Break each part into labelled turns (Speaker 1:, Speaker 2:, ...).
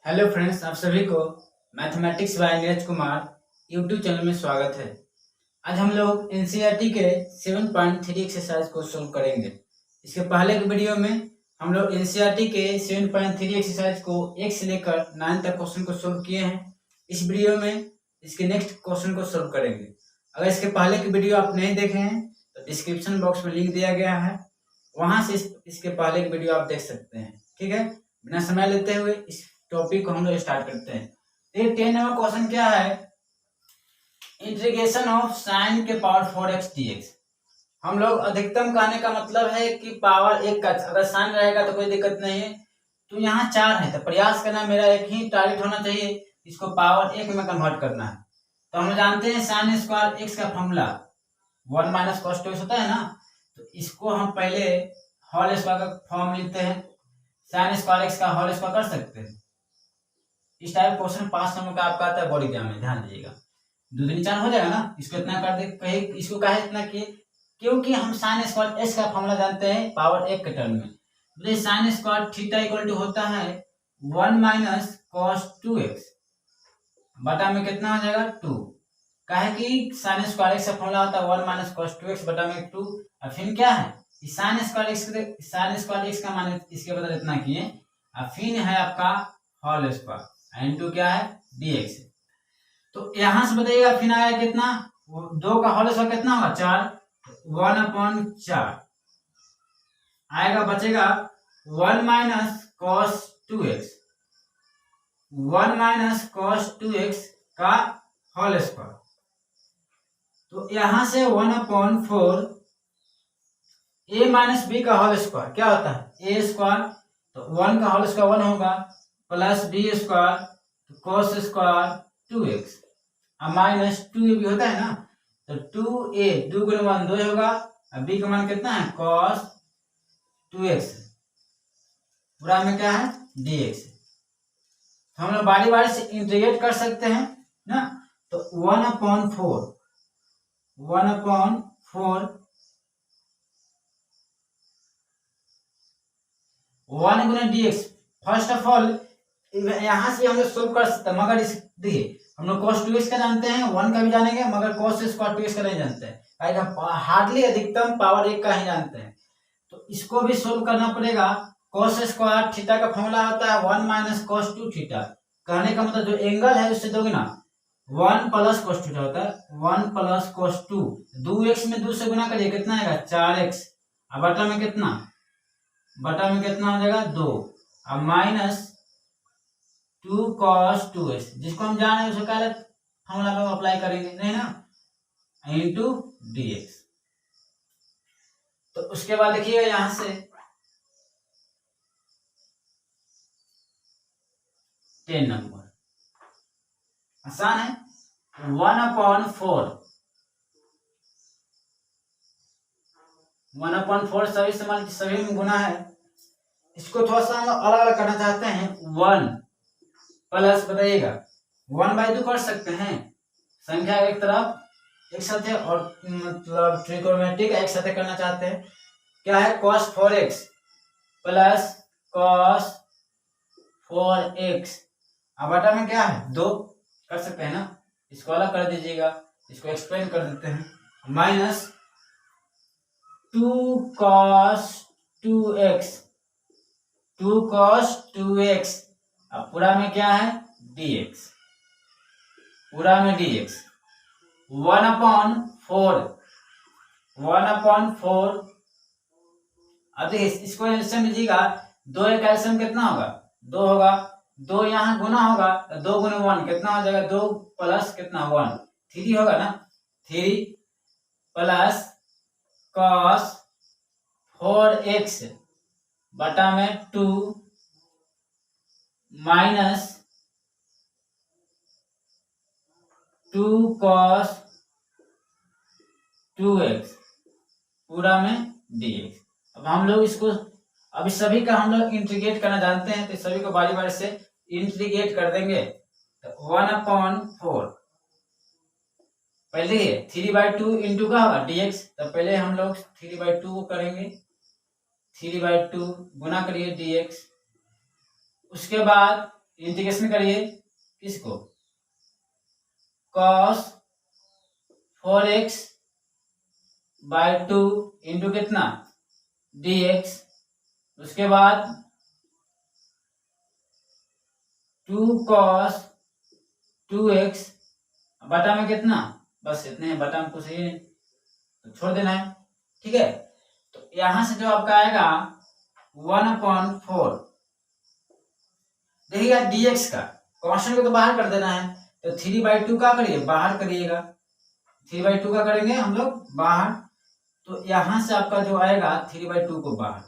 Speaker 1: Hello friends, आप सभी को mathematics bye Neeraj Kumar YouTube channel में स्वागत है। आज हम लोग एनसीईआरटी के 7.3 एक्सरसाइज को सोल्व करेंगे। इसके पहले के वीडियो में हम लोग एनसीईआरटी के 7.3 एक्सरसाइज को 1 से लेकर 9 तक क्वेश्चन को सोल्व किए हैं। इस वीडियो में इसके नेक्स्ट क्वेश्चन को सोल्व करेंगे। अगर इसके पहले के वीडियो आप नहीं देखे हैं तो डिस्क्रिप्शन बॉक्स में लिंक दिया गया है, वहां से इसके पहले के वीडियो आप देख सकते हैं। ठीक है, बिना समय लेते हुए इस टॉपिक को हम लोग स्टार्ट करते हैं। तो 10 नंबर क्वेश्चन क्या है? इंटीग्रेशन ऑफ साइन के पावर 4x dx। हम लोग अधिकतम कहने का मतलब है कि पावर 1 का, अगर साइन रहेगा तो कोई दिक्कत नहीं है। तो यहाँ 4 है तो प्रयास करना मेरा एक ही टारगेट होना चाहिए, इसको पावर 1 में कन्वर्ट करना है। तो हम जानते हैं साइन स्क्वायर x का फॉर्मूला 1 माइनस कॉस 2x होता है ना। तो इसको हम पहले होल स्क्वायर का फॉर्म लेते हैं, साइन स्क्वायर x का होल स्क्वायर कर सकते हैं। इस टाइप क्वेश्चन 5 नंबर का आपका आता है बोर्ड एग्जाम में, ध्यान दीजिएगा। 2 दूनी 4 हो जाएगा ना, इसको इतना कर दे, कहे इसको काहे इतना किए, क्योंकि हम साइन स्क्वायर एस का फॉर्मूला जानते हैं पावर 1 के टर्म में। तो sine square theta equal to होता है 1 माइनस कॉस 2x बटा में कितना हो जाएगा 2। काहे कि साइन स्क्वायर एक्स का फॉर्मूला होता है 1 माइनस कॉस 2x बटा में 2। और फिर क्या है, साइन स्क्वायर एक्स का मान इसके बदले इतना किए, और फिर है आपका होल स्क्वायर इनटू क्या है dx। तो यहां से बताइएगा फिर आया कितना, 2 का होल स्क्वायर कितना होगा 4, 1/4 आएगा, बचेगा 1 minus cos 2x, 1 minus cos 2x का होल स्क्वायर। तो यहां से 1/4 a माइनस बी का होल स्क्वायर क्या होता है a स्क्वायर, तो 1 का होल स्क्वायर 1 होगा, plus b square cos square 2x minus 2a भी होता है ना। तो 2a 2 गुणे 1 2 होगा, और b का मान कितना है cos 2x, पूरा में क्या है dx। तो हम लोग बारी बारी से इंटीग्रेट कर सकते हैं ना। तो 1/4 1 गुना dx। फर्स्ट ऑफ ऑल यहां से हम लोग सोल्व कर सकते हैं, मगर इस देखिए हम लोग cos 2x का जानते हैं, 1 का भी जानेंगे, मगर cos स्क्वायर 2x का नहीं जानते हैं, हार्डली अधिकतम पावर 1 का ही जानते हैं। तो इसको भी सोल्व करना पड़ेगा। cos स्क्वायर थीटा का फॉर्मूला होता है 1 माइनस cos 2 थीटा। कहने का मतलब जो एंगल है उससे दोगुना 1 प्लस cos थीटा होता है, 1 प्लस cos 2, 2x में 2 से गुना करिए कितना आएगा 4x, और बटा में कितना हो जाएगा 2, और माइनस 2 cos 2x, जिसको हम जान रहे हैं उसको क्या फॉर्मूला में अप्लाई करेंगे नहीं ना, इनटू dx। तो उसके बाद देखिएगा यहां से 10 नंबर आसान है, 1/4 सभी समान सभी में गुना है। इसको थोड़ा सा हम अलग अलग करना चाहते हैं, 1 प्लस बताइएगा 1/2 कर सकते हैं, संख्या एक तरफ एक साथ है, और मतलब ट्रिकोनोमेट्रिक एक साथ करना चाहते हैं। क्या है cos 4x plus cos 4x, अब बटा में क्या है 2 कर सकते हैं ना, इसको अलग कर दीजिएगा, इसको एक्सप्लेन कर देते हैं, minus 2 cos 2x, 2 cos 2x, अब पूरा में क्या है dx, पूरा में dx 1/4 अब देखिए इसको एल्सियम लीजिएगा, 2 एक एल्सियम कितना होगा 2 होगा, 2 यहाँ गुना होगा, 2 गुने 1 कितना हो जाएगा 2 प्लस कितना 1 3 होगा ना, 3 प्लस cos 4x बटा में 2 माइनस 2 cos 2x पूरा में dx। अब हम लोग इसको अभी सभी का हम लोग इंटीग्रेट करना जानते हैं, तो सभी को बारी बारी से इंटीग्रेट कर देंगे। तो 1/4 पहले 3/2 इंटू का होगा dx, तो पहले हम लोग 3/2 करेंगे, 3/2 गुना करिए dx, उसके बाद इंटीग्रेशन करिए किसको, cos 4x बाय 2 इंटू कितना dx, उसके बाद 2 cos 2x बटा में कितना, बस इतने बटा में कुछ ही नहीं तो छोड़ देना है। ठीक है, तो यहां से जो आपका आएगा 1/4, देखिएगा dx का कांस्टेंट को तो बाहर कर देना है, तो 3/2 का करिए बाहर करिएगा, 3/2 का करेंगे हम लोग बाहर, तो यहां से आपका जो आएगा 3/2 को बाहर,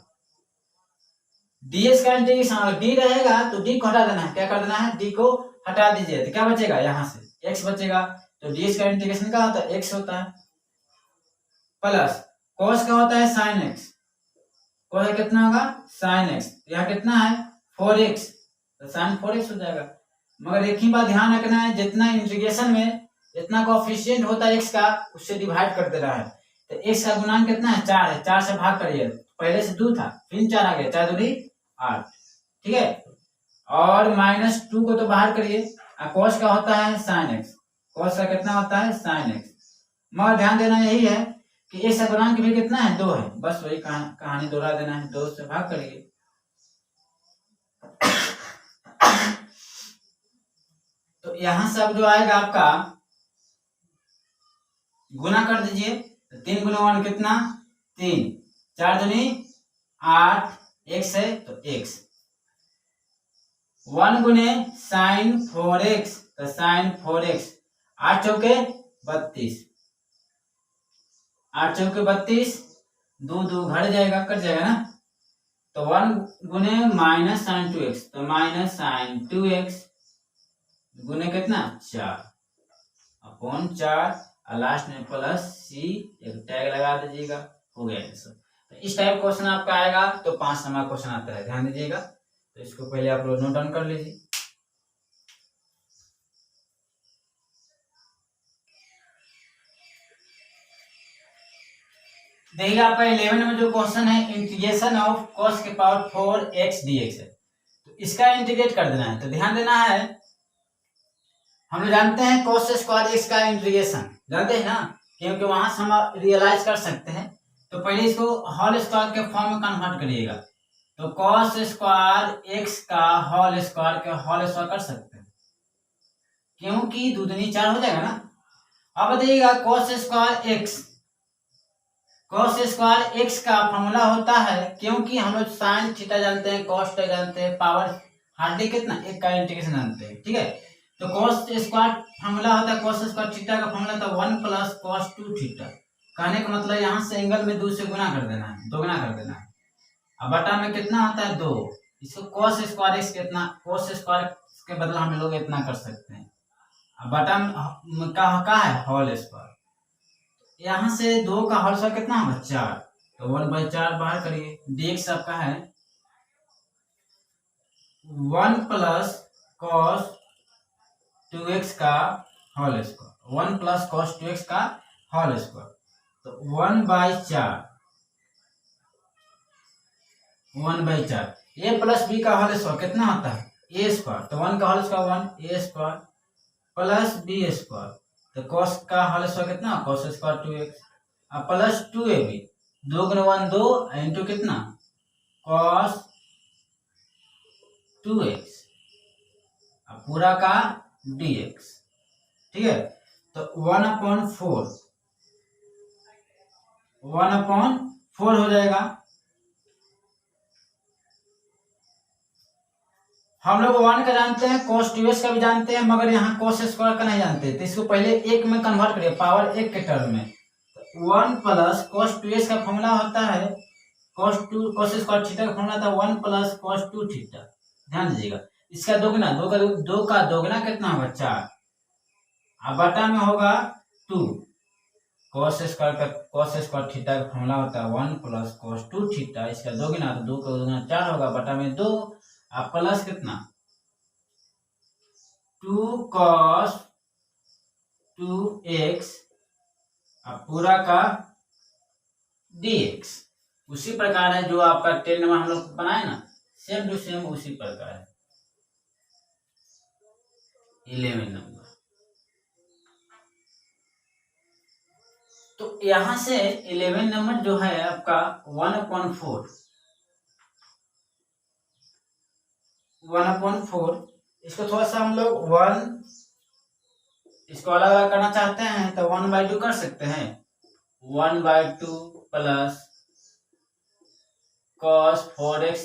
Speaker 1: ds का इंटीग्रेशन d रहेगा तो d को हटा देना है, क्या कर देना है d को हटा दीजिए, तो क्या बचेगा यहाँ से x बचेगा, तो ds का इंटीग्रेशन क्या होता है x होता है, प्लस cos का होता है sin x, cos कितना होगा sin x, यहाँ कितना है 4x तो sin 4x हो जाएगा। मगर एक ही बात ध्यान रखना है, जितना इंटीग्रेशन में जितना कोएफिशिएंट होता है x का उससे डिवाइड कर देना है, तो x का गुणांक कितना है 4 है, 4 से भाग करिए, पहले से 2 था फिर 4 आ गया, 4 दूनी 8, ठीक है, और -2 को तो बाहर करिए, cos का होता है sin x, cos का कितना होता है sin x, मगर ध्यान देना यही है कि x का गुणांक भी कितना है 2 है, बस वही कहानी दोहरा देना है, 2 से भाग करिए। तो यहां से अब जो आएगा आपका गुना कर दीजिए, 3 गुना 1 कितना 3, 4 दूनी 8, x है तो x, 1 गुने sin 4x तो sin 4x, 8 चौके 32, 8 चौके 32, 2 घट जाएगा कट जाएगा ना, तो 1 गुने -sin 2x तो -sin 2x गुने कितना 4/4 और लास्ट में प्लस c, एक टैग लगा दीजिएगा, हो गया आंसर। तो इस टाइप क्वेश्चन आपका आएगा तो 5 नंबर क्वेश्चन आता है, ध्यान दीजिएगा, तो इसको पहले आप लोग नोट डाउन कर लीजिए। देखिए आपका 11 में जो क्वेश्चन है इंटीग्रेशन ऑफ cos के पावर 4x dx है, तो इसका इंटीग्रेट कर देना है, तो ध्यान देना है, हम लोग जानते हैं cos स्क्वायर x का इंटीग्रेशन जानते हैं ना, क्योंकि वहां से हम रियलाइज कर सकते हैं, तो पहले इसको होल स्क्वायर के फॉर्म में कन्वर्ट करिएगा, तो cos स्क्वायर x का होल स्क्वायर के होल स्क्वायर कर सकते हैं, क्योंकि 2 दूनी 4 हो जाएगा ना। अब बताइएगा cos स्क्वायर x का फॉर्मूला होता है, क्योंकि हम लोग साइन थीटा जानते हैं, cos थीटा जानते हैं, पावर हार्डली कितना 1 का इंटीग्रेशन जानते हैं, ठीक है, तो cos स्क्वायर फॉर्मूला होता है, cos स्क्वायर थीटा का फॉर्मूला था 1 + cos 2 थीटा, कहने का मतलब यहाँ से एंगल में 2 से गुना कर देना है, दोगुना कर देना है, अब बटा में कितना होता है 2, इसको cos स्क्वायर x कितना, cos स्क्वायर के बदले हम लोग इतना कर सकते हैं, अब बटा में का है होल स्क्वायर, यहाँ से 2 का होल स्क्वायर कितना होगा 4, तो 1/4 बाहर करिए, dx आपका है 1 + cos 2x का होल स्क्वायर, 1 + cos 2x का होल स्क्वायर, तो 1/4 a + b का होल स्क्वायर कितना होता है a स्क्वायर, तो 1 का whole square 1 a square plus b square, तो cos का होल स्क्वायर कितना cos स्क्वायर 2x और प्लस 2ab, 2 गुना 1 2 इंटू कितना cos 2x और पूरा का dx, ठीक है, तो 1/4 हो जाएगा। हम लोग 1 का जानते हैं, cos 2x का भी जानते हैं, मगर यहाँ cos स्क्वायर का नहीं जानते, तो इसको पहले 1 में कन्वर्ट करिए, पावर 1 के टर्म में, 1 + cos 2x का फॉर्मूला होता है cos स्क्वायर थीटा का फॉर्मूला था 1 + cos 2 थीटा, ध्यान दीजिएगा, इसका दोगुना 2 का दोगुना कितना होगा 4, अब बटा में होगा 2, cos स्क्वायर थीटा का फॉर्मूला होता है 1 + cos 2 थीटा, इसका दोगुना तो 2 का दोगुना 4 होगा, बटा में 2 अब प्लस कितना 2 cos 2x अब पूरा का dx, उसी प्रकार है जो आपका 10 नंबर हम लोग बनाए ना, सेम टू सेम उसी प्रकार है। 11 नंबर। तो यहां से 11 नंबर जो है आपका 1/4 इसको थोड़ा सा हम लोग इसको अलग अलग करना चाहते हैं तो 1/2 कर सकते हैं। 1/2 प्लस cos 4x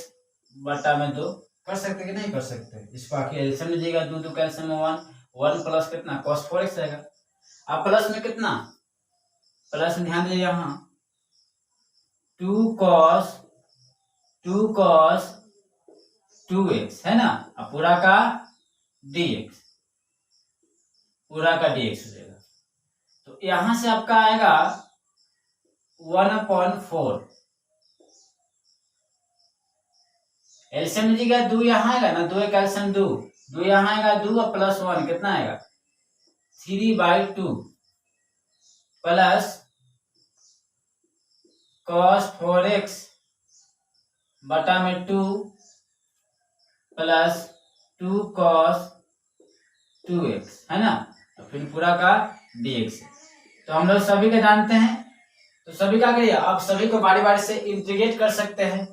Speaker 1: बटा में 2 कर सकते कि नहीं कर सकते। इसको आखिर एलसीएम लीजिएगा, 2 कैल्सियम में 1 प्लस कितना cos 4x रहेगा। अब प्लस में कितना, प्लस में ध्यान दीजिए यहाँ 2 cos 2x है ना, अब पूरा का dx हो जाएगा। तो यहां से आपका आएगा 1/4 एलसीएम लीजिएगा, 2 यहाँ आएगा ना, 2 कैल्सियम 2 यहाँ आएगा, 2 और प्लस 1 कितना आएगा 3/2 प्लस cos 4x बटा में 2 प्लस 2 cos 2x है ना, तो फिर पूरा का dx। तो हम लोग सभी के जानते हैं, तो सभी का करिए, आप सभी को बारी बारी से इंटीग्रेट कर सकते हैं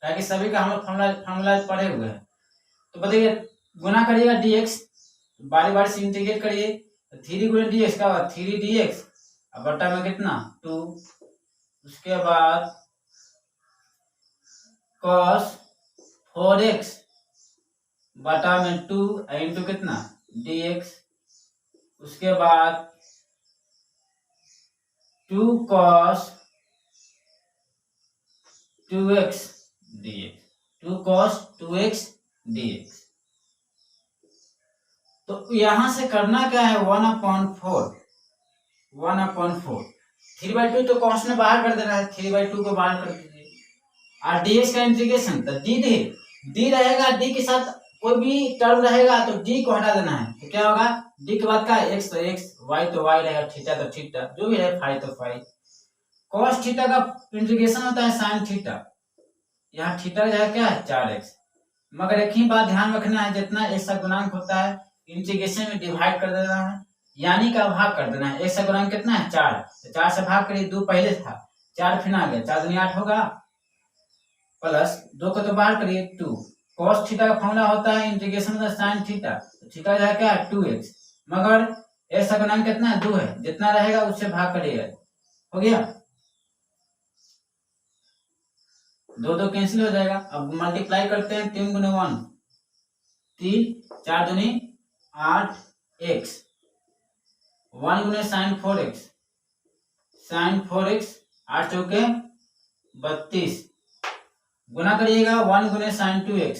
Speaker 1: ताकि सभी का हम लोग फॉर्मूला पढ़े हुए हैं। तो बताइए गुना करिएगा dx, बारी बारी से इंटीग्रेट करिए, 3 गुना dx का 3 dx बटा में कितना 2, उसके बाद cos 4x बटा में 2 इंटू कितना dx, उसके बाद 2 cos 2x dx, 2 cos 2x dx। तो यहां से करना क्या है 1/4 3/2 तो कॉस में बाहर कर देना है, 3/2 को बाहर कर दीजिए। और dx का इंटीग्रेशन तो d रहेगा, d के साथ कोई भी टर्म रहेगा तो d को हटा देना है, तो क्या होगा d के बाद का x तो x, y तो y रहेगा, थीटा तो थीटा, जो भी है फाई तो फाई। cos थीटा का इंटीग्रेशन होता है sin थीटा, यहाँ थीटा जो है क्या है 4x। मगर एक ही बात ध्यान रखना है, जितना x का गुणांक होता है इंटीग्रेशन में डिवाइड कर देना है, यानी का भाग कर देना है। x का गुणांक कितना है 4, तो 4 से भाग करिए, 2 पहले था 4 फिर आ गया, 4 दूनी 8 होगा, प्लस 2 को तो बाहर करिए 2। cos थीटा का फॉर्मूला होता है इंटीग्रेशन में sin थीटा, तो थीटा जो है क्या है 2x, मगर x का गुणांक कितना है 2 है, जितना रहेगा उससे भाग करिएगा, हो गया 2 कैंसिल हो जाएगा। अब मल्टीप्लाई करते हैं, 3 गुने 1 3, 4 दूनी 8x, 1 गुने sin 4x 8 चौके 32, गुना करिएगा 1 गुने sin 2x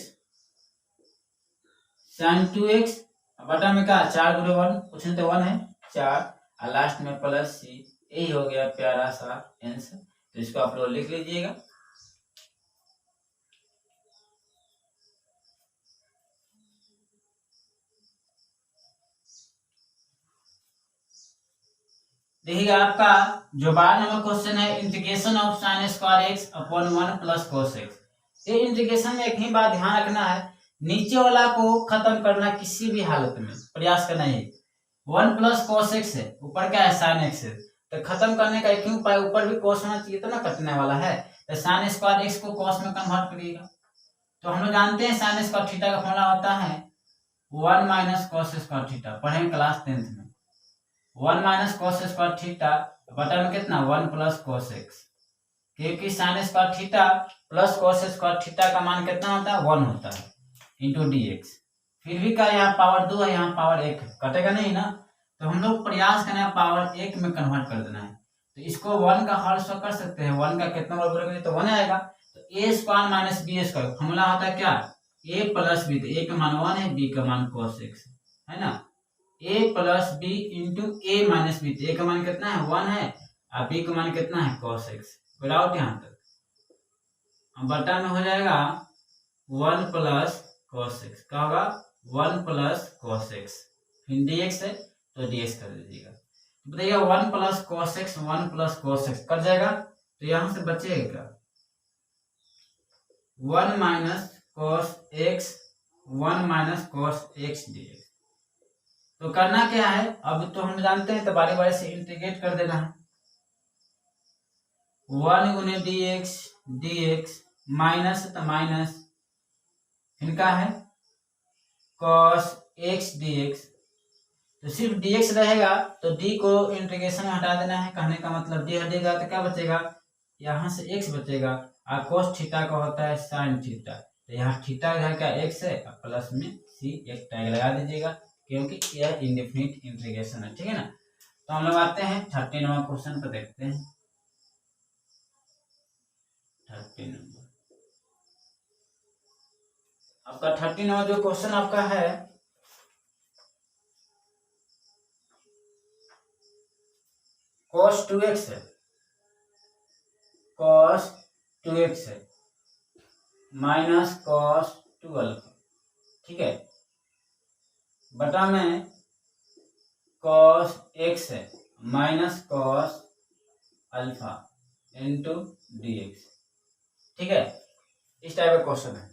Speaker 1: बटा में क्या 4 गुने 1, कुछ नहीं तो 1 है 4, और लास्ट में प्लस c, यही हो गया प्यारा सा आंसर। तो इसको आप लोग लिख लीजिएगा। देखिएगा आपका जो 12 नंबर क्वेश्चन है, integration of sin square x upon 1 plus cos x। ये इंटीग्रेशन में एक ही बात ध्यान रखना है, नीचे वाला को खत्म करना किसी भी हालत में प्रयास करना है। 1 प्लस cos x है, ऊपर क्या है sin x है, तो खत्म करने का एक ही उपाय, ऊपर भी cos होना चाहिए तो ना कटने वाला है, तो sin स्क्वायर x को cos में कन्वर्ट करिएगा। तो हम लोग जानते हैं sin स्क्वायर थीटा का फॉर्मूला होता है 1 माइनस cos स्क्वायर थीटा, पढ़े क्लास 10th में। 1 माइनस cos स्क्वायर थीटा बटा में कितना 1 प्लस cos x, क्योंकि sin square theta plus cos square theta का मान कितना होता है 1 होता है, इंटू dx। फिर भी क्या यहाँ पावर 2 है, यहाँ पावर 1 है, कटेगा नहीं ना, तो हम लोग प्रयास करना है पावर 1 में कन्वर्ट कर देना है। तो इसको 1 का होल स्क्वायर कर सकते हैं, 1 का कितना बार बोलेंगे तो 1 आएगा, तो a square minus b square formula होता है क्या a प्लस बी, तो a का मान 1 है, b का मान cos x है ना, a plus B into A minus B, A का मान कितना है 1 है, और बी का मान कितना है cos x, विदाउट यहाँ तक। अब बटा में हो जाएगा 1 प्लस cos x, क्या होगा 1 प्लस cos x, फिर dx है तो dx कर दीजिएगा। तो बताइए 1 plus cos x 1 plus cos x cut जाएगा, तो यहां से बचेगा क्या 1 minus cos x 1 minus cos x dx, तो करना क्या है, अब तो हम जानते हैं, तो बारी बारी से इंटीग्रेट कर देना है। 1 गुने डी एक्स माइनस, तो माइनस इनका है cos x dx। तो सिर्फ dx रहेगा, तो d को इंटीग्रेशन में हटा देना है। कहने का मतलब d हटेगा तो क्या बचेगा, यहाँ से x बचेगा, और cos थीटा का होता है sin थीटा। तो यहाँ थीटा इधर का x है, प्लस में c एक टैग लगा दीजिएगा, क्योंकि यह इंडेफिनिट इंटीग्रेशन है, ठीक है ना। तो हम लोग आते हैं 30 नंबर क्वेश्चन पर, देखते हैं 30 नंबर आपका। 30 नंबर जो क्वेश्चन आपका है, cos 2x है, cos 2x है माइनस cos 2 अल्फा, ठीक है, बटा में cos x है minus cos alpha into D x, ठीक है। इस टाइप का क्वेश्चन है,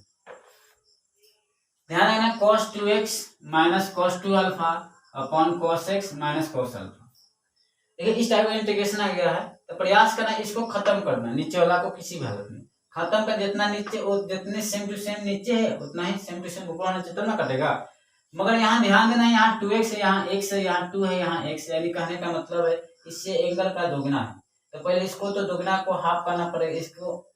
Speaker 1: ध्यान रखना cos 2x minus cos 2 alpha upon cos x minus cos alpha. देखिए इस टाइप का इंटीग्रेशन आ गया है, तो प्रयास करना इसको खत्म करना, नीचे वाला को किसी भी हालत में खत्म कर, जितना नीचे जितने सेम टू सेम नीचे है उतना ही सेम टू सेम ऊपर वाला जितना कटेगा। मगर यहाँ ध्यान देना, यहाँ 2x है, यहाँ x है, यहाँ 2 है, यहाँ x है, यानी कहने का मतलब है इससे एंगल का दोगुना है। तो पहले इसको तो दोगुना को हाफ करना पड़ेगा,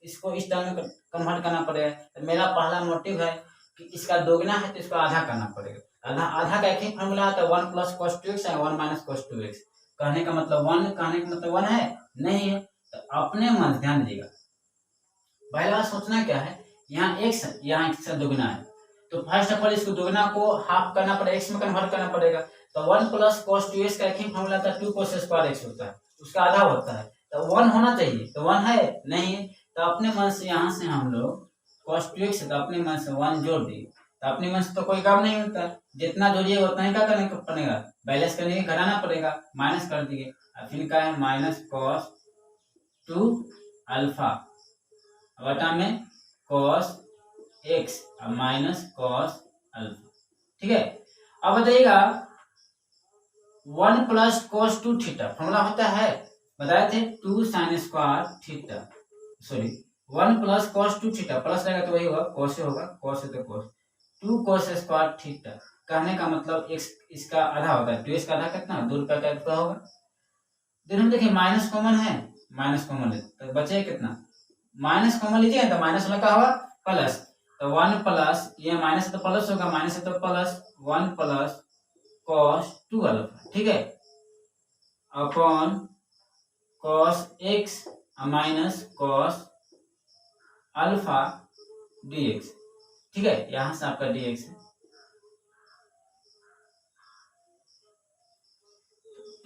Speaker 1: इसको इस टर्म में कन्वर्ट करना पड़ेगा। तो मेरा पहला मोटिव है कि इसका दोगुना है तो इसको आधा करना पड़ेगा। आधा का एक ही फॉर्मूला आता है, 1 प्लस cos 2x है 1 माइनस cos 2x। कहने का मतलब 1 है नहीं है, तो अपने मन ध्यान दीजिएगा। पहला सोचना क्या है, यहाँ x यहाँ x का दोगुना है, तो फर्स्ट ऑफ ऑल इसको दोगुना को हाफ करना पड़ेगा, x में कन्वर्ट करना पड़ेगा। तो 1 प्लस cos 2x का एक ही फॉर्मूला था 2 cos स्क्वायर x होता है, उसका आधा होता है, तो 1 होना चाहिए, तो 1 है नहीं है, तो अपने मन से यहाँ से हम लोग cos 2x है तो अपने मन से 1 जोड़ दिए। तो अपने मन से तो कोई काम नहीं होता, जितना जोड़िएगा उतना ही क्या करने को पड़ेगा, बैलेंस करने के घटाना पड़ेगा, माइनस कर दिए। फिर क्या है माइनस cos 2 अल्फा बटा में cos x minus cos alpha, ठीक है। अब बताइएगा 1 प्लस cos 2 थीटा फॉर्मूला होता है, बताए थे 2 sin square theta, sorry 1 plus cos 2 theta, plus रहेगा तो वही होगा cos होगा, cos है तो cos 2 cos स्क्वायर थीटा। कहने का मतलब x इसका आधा होता है, 2x का आधा कितना 2 रुपया का कितना होगा। देखिए देखिए माइनस कॉमन है, माइनस कॉमन ले तो बचे कितना, माइनस कॉमन लीजिए तो माइनस वाला क्या होगा प्लस, तो 1 प्लस ये माइनस तो प्लस होगा, माइनस है तो प्लस 1 प्लस cos 2 अल्फा, ठीक है, upon cos x minus cos alpha dx, ठीक है। यहां से आपका dx है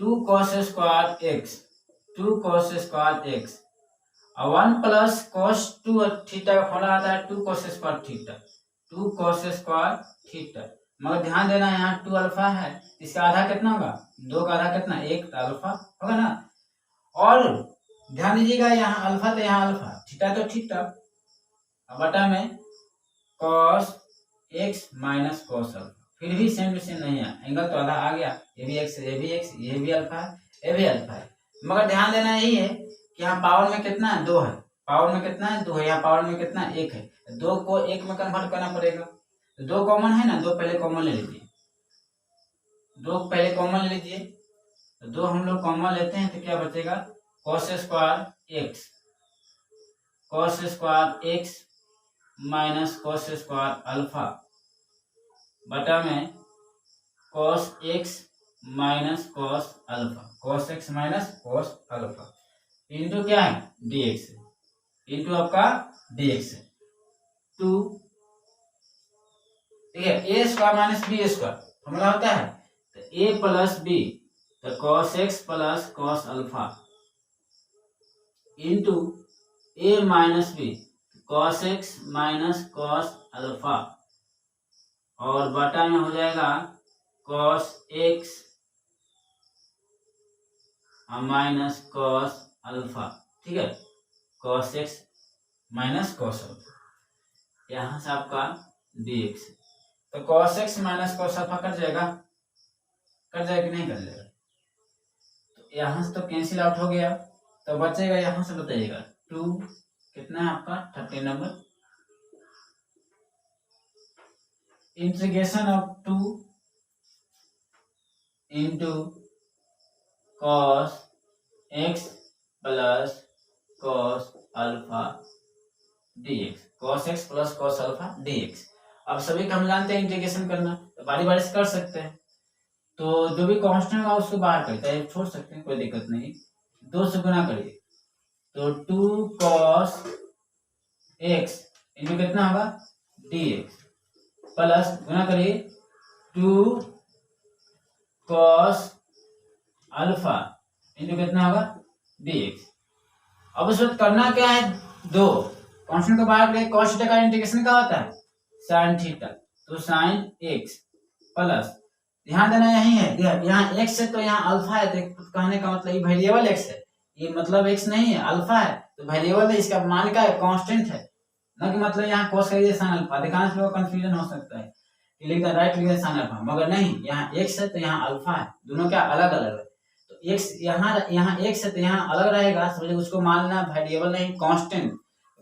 Speaker 1: 2 cos square x, 2 cos square x और 1 प्लस cos 2 थीटा का फॉर्मूला आता है 2 cos square theta, 2 cos square theta. मगर ध्यान देना यहाँ 2 अल्फा है, इसका आधा कितना होगा 2 का आधा कितना 1, तो अल्फा होगा ना। और ध्यान दीजिएगा यहाँ अल्फा तो यहाँ अल्फा, थीटा तो थीटा, बटा में cos x minus cos alpha, फिर भी सेम टू सेम नहीं है, एंगल तो आधा आ गया, ये भी x ये भी x ये भी अल्फा है ये भी अल्फा है। मगर ध्यान देना यही है कि यहाँ पावर में कितना है 2 है, पावर में कितना है 2 है, यहाँ पावर में कितना 1 है, 2 को 1 में कन्वर्ट करना पड़ेगा। तो 2 कॉमन है ना, 2 पहले कॉमन ले लीजिए, 2 पहले कॉमन ले लीजिए, तो 2 हम लोग कॉमन लेते हैं तो क्या बचेगा cos square x, cos square x minus cos square alpha बटा में cos x minus cos alpha, cos x minus cos alpha into क्या है dx है, इंटू आपका dx है 2, ठीक है, a square minus b square formula होता है, तो a प्लस बी तो cos x plus cos alpha into a minus b cos x minus cos alpha और बटा में हो जाएगा cos x minus cos alpha, ठीक है, cos x minus cos alpha, यहाँ से आपका dx, तो cos x minus cos alpha cut जाएगा, कर जाएगा कि नहीं कर जाएगा? तो यहाँ से तो कैंसिल आउट हो गया, तो बचेगा यहाँ से, बताइएगा 2 कितना है आपका 30 number, integration of 2 into cos x plus cos alpha dx, cos x plus cos alpha dx। अब सभी का हम जानते हैं इंटीग्रेशन करना, तो बारी बारी से कर सकते हैं। तो जो भी कांस्टेंट होगा उसको बाहर करिए, चाहे छोड़ सकते हैं, कोई दिक्कत नहीं। 2 से गुना करिए तो 2 cos x इंटू कितना होगा dx, प्लस गुना करिए 2 cos अल्फा इंटू कितना होगा dx। अब उस वक्त करना क्या है, 2 कांस्टेंट को बाहर करें, cos थीटा का इंटीग्रेशन क्या होता है sin थीटा, तो sin x प्लस, ध्यान देना यही है, यहाँ x है तो यहाँ अल्फा है, तो कहने का मतलब ये वेरिएबल x है, ये मतलब x नहीं है, अल्फा है, तो वेरिएबल है, इसका मान क्या है कांस्टेंट है, ना कि मतलब यहाँ cos का sin अल्फा। अधिकांश लोगों को कंफ्यूजन हो सकता है कि लिख दे राइट लिख दे sin अल्फा, मगर नहीं, यहाँ x है तो यहाँ अल्फा है, दोनों क्या अलग अलग है। तो x यहाँ x है तो यहाँ अलग रहेगा, समझिए, उसको मानना वेरिएबल नहीं कांस्टेंट।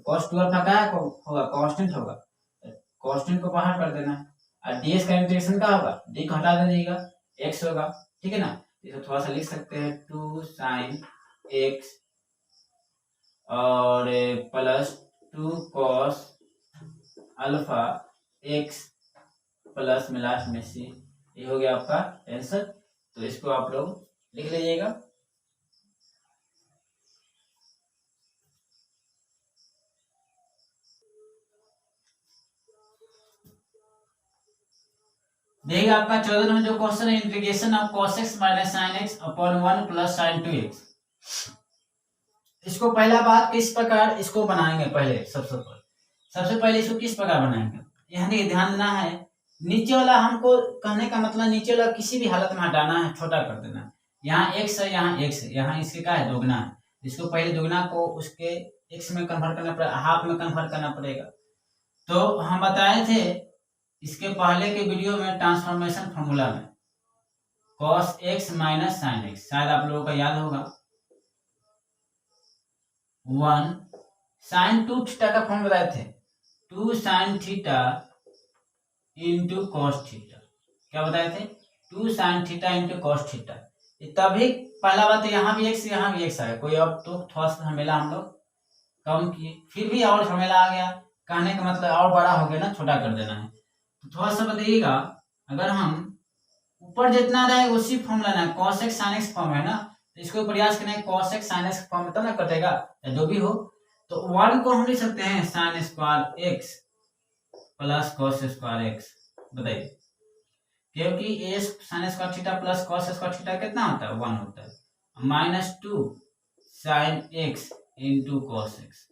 Speaker 1: cos 2 अल्फा क्या होगा कांस्टेंट होगा, कांस्टेंट को बाहर कर देना है, और ds का इंटीग्रेशन क्या होगा, d को हटा दीजिएगा, x होगा, ठीक है ना। इसको थोड़ा सा लिख सकते हैं 2 sin x और plus 2 cos alpha x plus में लास्ट में c, ये हो गया आपका आंसर। तो इसको आप लोग लिख लीजिएगा। देखिए आपका 14 में जो क्वेश्चन है, integration of cos x minus sin x upon 1 plus sin 2x। इसको पहला बात किस प्रकार इसको बनाएंगे, पहले सबसे पहले इसको किस प्रकार बनाएंगे, यहाँ देखिए ध्यान देना है, नीचे वाला हमको कहने का मतलब नीचे वाला किसी भी हालत में हटाना है, छोटा कर देना है। यहाँ x है, यहाँ x है, यहाँ इसके क्या है दोगुना है, इसको पहले दोगुना को उसके x में कन्वर्ट करना पड़ेगा, हाफ में कन्वर्ट करना पड़ेगा। तो हम बताए थे इसके पहले के वीडियो में ट्रांसफॉर्मेशन फॉर्मूला में cos x minus sin x, शायद आप लोगों का याद होगा, 1 sin 2 थीटा का फॉर्म बताए थे, 2 sin theta into cos theta, क्या बताए थे 2 sin theta into cos theta. तभी पहला बात, यहाँ भी x आया, कोई अब तो थोड़ा सा झमेला हम लोग कम किए, फिर भी और झमेला आ गया, कहने का मतलब और बड़ा हो गया ना, छोटा कर देना है। तो थोड़ा सा बताइएगा, अगर हम ऊपर जितना रहे उसी फॉर्म लेना है, cos x sin x form है ना, तो इसको प्रयास करना है cos x sin x form में, तब ना कटेगा, या जो भी हो। तो 1 को हम लिख सकते हैं sin square x plus cos square x, बताइए, क्योंकि a sin square theta plus cos square theta कितना होता है 1 होता है, minus 2 sin x into cos x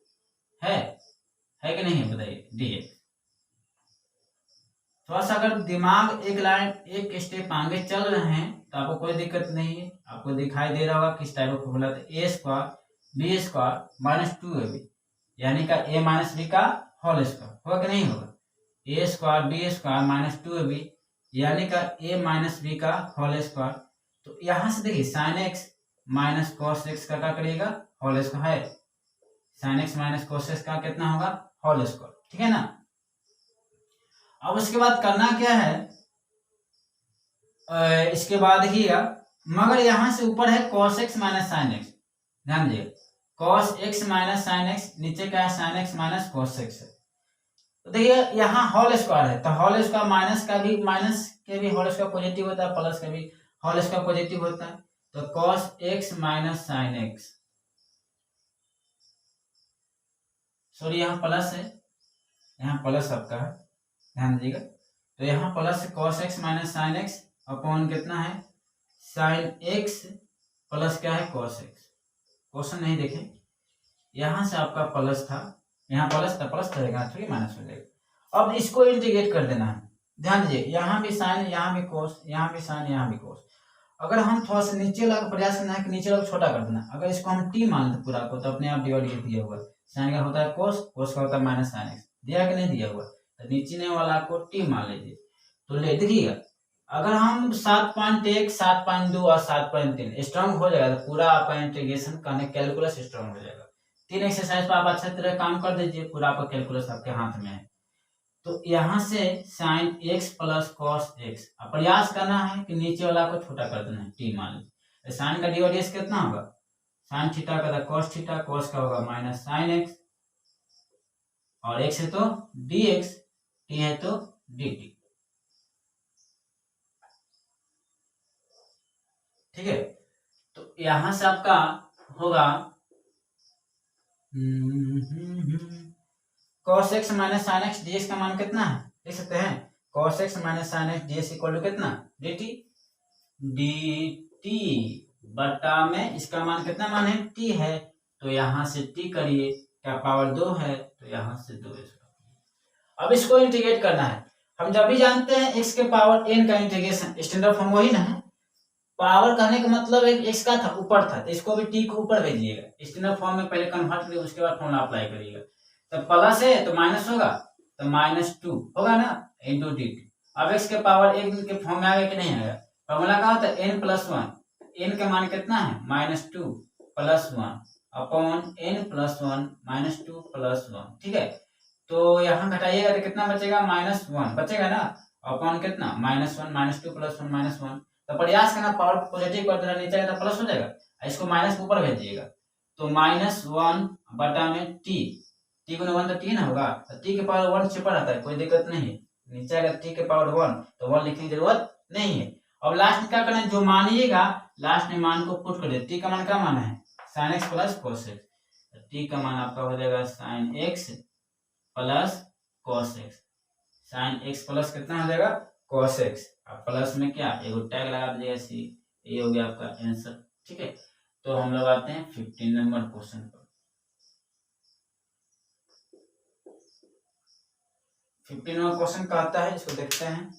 Speaker 1: है कि नहीं है, बताइए dx। थोड़ा सा अगर दिमाग एक लाइन एक स्टेप आगे चल रहे हैं तो आपको कोई दिक्कत नहीं है, आपको दिखाई दे रहा होगा किस टाइप का फॉर्मूला था, A square B square minus 2ab, यानी का a माइनस बी का होल स्क्वायर होगा कि नहीं होगा, A square B square minus 2ab यानी का a माइनस बी का होल स्क्वायर। तो यहाँ से देखिए sine X minus cos X का क्या करिएगा होल स्क्वायर है, sine X minus cos X का कितना होगा होल स्क्वायर, ठीक है ना। अब उसके बाद करना क्या है, इसके बाद ही मगर यहाँ से ऊपर है cos x minus sine x, ध्यान दीजिए cos x minus sine x, नीचे का है sine X minus cos x है। तो देखिए यहाँ होल स्क्वायर है, तो होल स्क्वायर माइनस के भी होल स्क्वायर पॉजिटिव होता है, प्लस का भी होल स्क्वायर पॉजिटिव होता है, तो cos x minus sine x, sorry यहाँ प्लस है, यहाँ प्लस आपका है, ध्यान दीजिएगा। तो यहाँ plus cos x minus sine x upon कितना है साइन एक्स प्लस क्या है cos x, क्वेश्चन नहीं देखें, यहाँ से आपका प्लस था, यहाँ प्लस था, प्लस रहेगा थोड़ी माइनस हो जाएगा। अब इसको इंटीग्रेट कर देना है, ध्यान दीजिए यहाँ भी साइन, यहाँ भी कोस, यहाँ भी साइन, यहाँ भी कोस। अगर हम थोड़ा सा नीचे वाला प्रयास करना है कि नीचे वाला छोटा कर देना, अगर इसको हम टी मान लेते पूरा को, तो अपने आप डिवाइड कर दिया हुआ, साइन का होता है कोस, कोस का होता है माइनस साइन एक्स, दिया कि नहीं दिया हुआ, तो नीचे वाला को टी मान लीजिए। तो ले देखिएगा अगर हम 7.1, 7.2 और 7.3 स्ट्रॉन्ग हो जाएगा तो पूरा आपका इंटीग्रेशन करने कैलकुलस स्ट्रॉन्ग हो जाएगा। 3 एक्सरसाइज पर आप अच्छे तरह काम कर दीजिए, पूरा आपका कैलकुलस आपके हाथ में है। तो यहाँ से sine x plus cos x, प्रयास करना है कि नीचे वाला को छोटा कर देना है, टी मान लीजिए। साइन का डी कितना होगा, साइन थीटा का कॉस थीटा, कॉस का होगा माइनस साइन एक्स, और x है तो dx, t है तो dt। ठीक है, तो यहां से आपका होगा cos x minus sine x dx का मान कितना है, देख सकते हैं। cos x minus sine x dx equal to कितना, dt। dt बटा में इसका मान कितना मान है, t है, तो यहां से t करिए, क्या पावर 2 है, तो यहां से 2। अब इसको इंटीग्रेट करना है। हम जब भी जानते हैं x के पावर n का इंटीग्रेशन स्टैंडर्ड फॉर्म वही ना है। पावर कहने का मतलब एक x का था ऊपर था, तो इसको भी t को ऊपर भेजिएगा, स्टैंडर्ड फॉर्म में पहले कन्वर्ट करिए, उसके बाद फॉर्मूला अप्लाई करिएगा। तो प्लस है तो माइनस होगा, तो -2 होगा ना, इंटू dt। अब x के पावर एक के फॉर्म में आएगा कि नहीं आएगा, फॉर्मूला क्या होता है, n+1, n का मान कितना है -2 + 1 अपॉन n+1 -2 + 1। ठीक है, तो यहाँ घटाइएगा तो कितना बचेगा, -1 बचेगा ना, अपॉन कितना -1 -2 + 1 -1। तो प्रयास करना पावर पॉजिटिव कर देना, नीचे का तो प्लस हो जाएगा, इसको माइनस ऊपर भेजिएगा, तो -1 बटा में t गुना 1 तो t ना होगा, तो t के पावर 1 छिपा रहता है, कोई दिक्कत नहीं है। नीचे अगर t के पावर 1 तो 1 लिखने की जरूरत नहीं है। अब लास्ट में क्या करना है, जो मानिएगा लास्ट में मान को पुट कर दे। t का मान क्या माना है, sin x plus cos x, t का मान आपका हो जाएगा sin x plus cos x, sin x plus कितना हो जाएगा cos x, अब प्लस में क्या एगो टैग लगा दीजिएगा सी, ये हो गया आपका आंसर। ठीक है, तो हम लोग आते हैं 15 नंबर क्वेश्चन पर। 15 नंबर क्वेश्चन कहता है, इसको देखते हैं।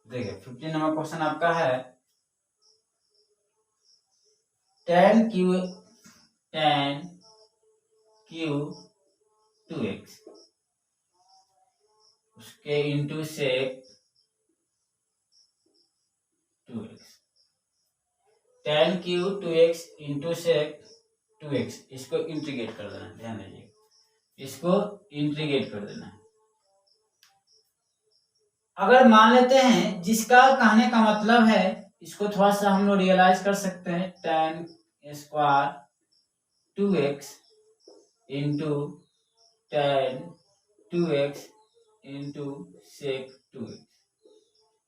Speaker 1: देखिए 15 नंबर क्वेश्चन आपका है, tan q 2x उसके into sec 2x, tan q 2x into sec 2x, इसको इंटीग्रेट कर देना है, ध्यान दीजिए, इसको इंटीग्रेट कर देना है। अगर मान लेते हैं जिसका कहने का मतलब है, इसको थोड़ा सा हम लोग रियलाइज कर सकते हैं, tan square 2x into tan 2x into sec 2x।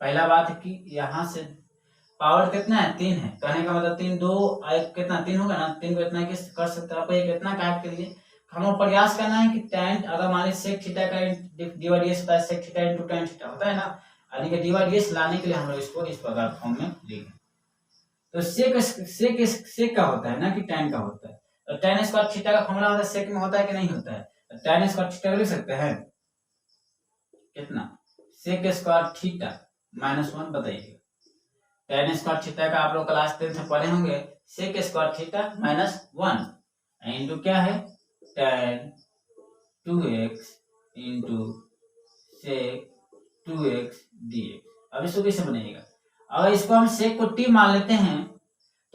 Speaker 1: पहला बात है कि यहाँ से पावर कितना है, 3 है, कहने का मतलब 3 2 कितना 3 होगा ना, 3 को इतना कर सकते हैं, आपको ये कितना काट के लिए हमें प्रयास करना है कि tan, अगर मान लीजिए सेक थीटा का डिवाइड होता है, sec theta into tan theta होता है ना, यानी कि डिवाइड लाने के लिए हम लोग इसको इस प्रकार फॉर्म में लिखें। तो सेक का होता है ना कि tan का होता है, तो tan स्क्वायर थीटा का फॉर्मूला होता है, सेक में होता है कि नहीं होता है, तो tan स्क्वायर थीटा लिख सकते हैं कितना, सेक स्क्वायर थीटा -1 बताइएगा। tan स्क्वायर थीटा का आप लोग क्लास 10 से पढ़े होंगे, सेक स्क्वायर थीटा -1 इंटू क्या है tan 2x into sec 2x dx। अब इसको कैसे बनेगा, अगर इसको हम सेक को t मान लेते हैं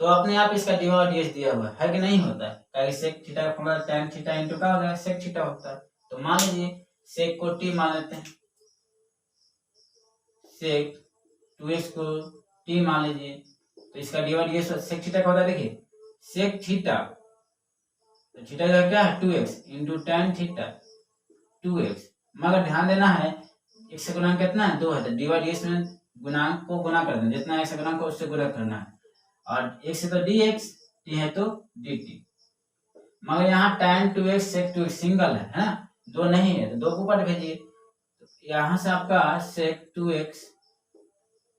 Speaker 1: तो अपने आप इसका डिवाइड दिया हुआ है कि नहीं होता है, सेक थीटा का फॉर्मूला tan थीटा इंटू क्या होता है, सेक थीटा होता है। तो मान लीजिए सेक को t मान लेते हैं, सेक 2x को t मान लीजिए, तो इसका डिवाइड सेक थीटा का होता है, देखिए सेक थीटा, तो थीटा का क्या है 2x into tan theta 2x, मगर ध्यान देना है x से गुणा कितना है 2 है, तो डिवाइड में गुणांक को गुना कर देना, जितना x से गुणा को उससे गुणा करना है, और x है तो dx, t है तो dt, मगर यहाँ tan 2x sec 2x single है ना, दो नहीं है, तो दो को ऊपर भेजिए, तो यहाँ से आपका sec 2x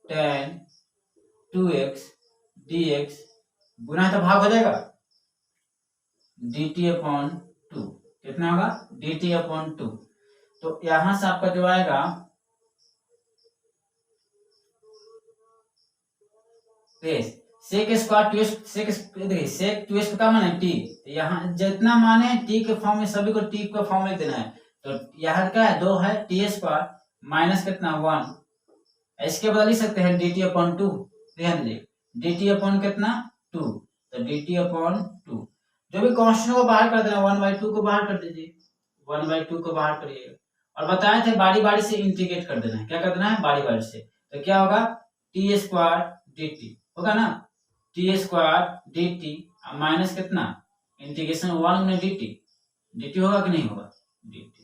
Speaker 1: tan 2x dx गुना तो भाग हो जाएगा dt/2, कितना होगा dt/2, तो यहां से आपका जो आएगा sec square two sec two x का मान है टी, तो यहाँ जितना मान है टी के फॉर्म में सभी को टी के फॉर्म में देना है। तो यहाँ क्या है 2 है टी स्क्वायर माइनस कितना 1, इसके बदल लिख सकते हैं dt अपॉन 2। ध्यान दीजिए dt अपॉन कितना 2, तो dt अपॉन 2 जो भी कांस्टेंट को बाहर कर देना 1/2 को बाहर कर दीजिए, 1/2 को बाहर करिएगा। और बताए थे बारी बारी से इंटीग्रेट कर देना है, क्या कर देना है बारी बारी से। तो क्या होगा टी स्क्वायर dt होगा ना, टी स्क्वायर dt माइनस कितना इंटीग्रेशन 1 में dt होगा कि नहीं होगा dt,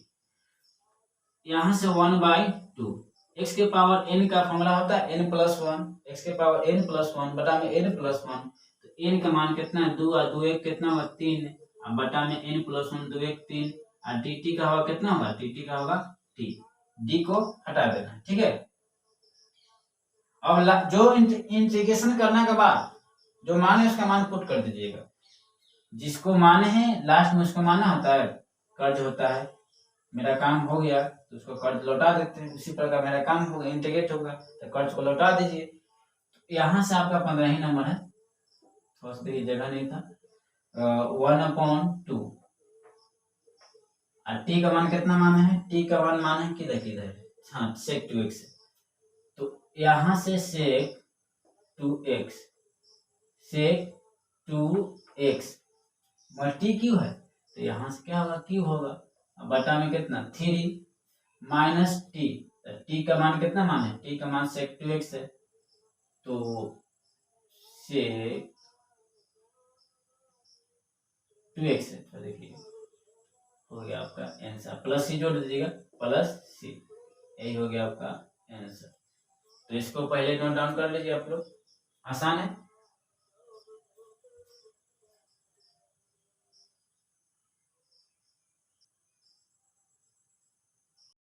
Speaker 1: यहां से 1/2 x के पावर n का फॉर्मूला होता है n+1, x के पावर n+1 बटा में n+1, तो n का मान कितना है 2 और 2 1 कितना होगा 3, अब बटा में n+1 2 1 3, और dt का होगा कितना होगा dt का होगा t, d को हटा देना, ठीक है। अब जो इंटीग्रेशन करने के बाद जो मान है उसका मान पुट कर दीजिएगा, जिसको मान है लास्ट में उसको मानना होता है कर्ज होता है। मेरा काम हो गया तो उसको कर्ज लौटा देते हैं, उसी प्रकार मेरा काम हो गया इंटीग्रेट होगा तो कर्ज को लौटा दीजिए। तो यहाँ से आपका 15 ही नंबर है, थोड़ा सा देखिए जगह नहीं था, 1/2 और टी का मान कितना मान है, टी का मान है किधर किधर, हाँ सेक 2x, तो यहाँ से सेक 2x टी क्यू है, तो यहाँ से क्या होगा क्यू होगा, बटा में कितना 3 माइनस टी, टी का मान कितना मान है, टी का मान सेक 2x है, तो सेक 2x है, तो देखिए हो गया आपका आंसर, प्लस सी जोड़ दीजिएगा प्लस सी, यही हो गया आपका आंसर। तो इसको पहले नोट डाउन कर लीजिए आप लोग, आसान है।